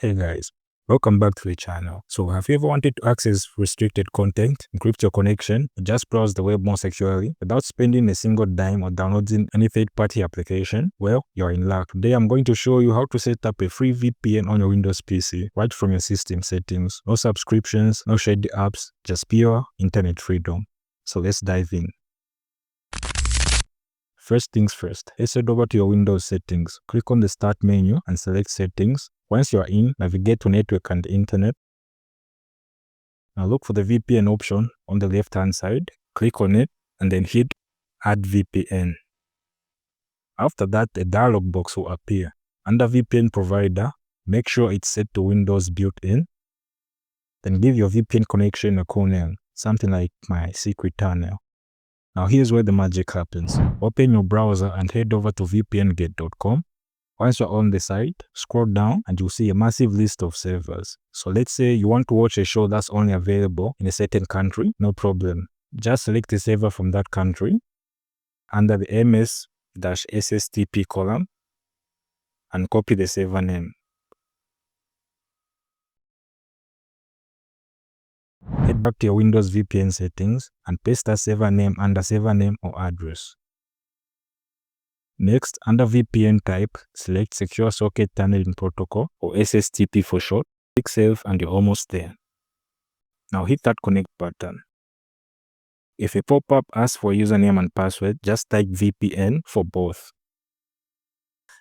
Hey guys, welcome back to the channel. So have you ever wanted to access restricted content, encrypt your connection, or just browse the web more securely without spending a single dime or downloading any third-party application? Well, you're in luck. Today I'm going to show you how to set up a free VPN on your Windows PC right from your system settings. No subscriptions, no shady apps, just pure internet freedom. So let's dive in. First things first, let's head over to your Windows settings. Click on the Start menu and select Settings. Once you are in, navigate to Network and Internet. Now look for the VPN option on the left-hand side. Click on it and then hit Add VPN. After that, a dialog box will appear. Under VPN provider, make sure it's set to Windows built-in. Then give your VPN connection a cool name, something like my secret tunnel. Now here's where the magic happens. Open your browser and head over to vpngate.com. Once you're on the site, scroll down and you'll see a massive list of servers. So let's say you want to watch a show that's only available in a certain country, no problem. Just select a server from that country under the ms-sstp column and copy the server name. Head back to your Windows VPN settings and paste that server name under server name or address. Next, under VPN type, select Secure Socket Tunneling Protocol or SSTP for short. Click Save and you're almost there. Now hit that connect button. If a pop-up asks for username and password, just type VPN for both.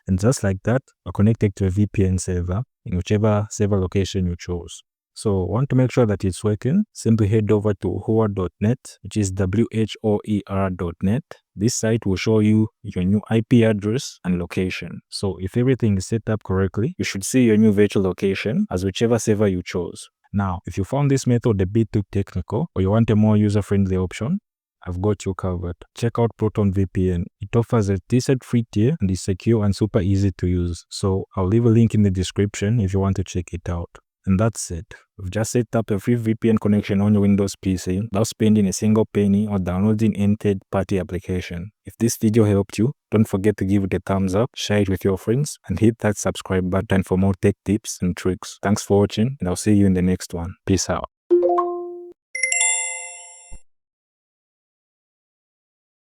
And just like that, you're connected to a VPN server in whichever server location you chose. So want to make sure that it's working, simply head over to whoer.net, which is whoer.net. This site will show you your new IP address and location. So if everything is set up correctly, you should see your new virtual location as whichever server you chose. Now, if you found this method a bit too technical or you want a more user-friendly option, I've got you covered. Check out Proton VPN. It offers a decent free tier and is secure and super easy to use. So I'll leave a link in the description if you want to check it out. And that's it. We've just set up a free VPN connection on your Windows PC without spending a single penny or downloading any third-party application. If this video helped you, don't forget to give it a thumbs up, share it with your friends, and hit that subscribe button for more tech tips and tricks. Thanks for watching, and I'll see you in the next one. Peace out.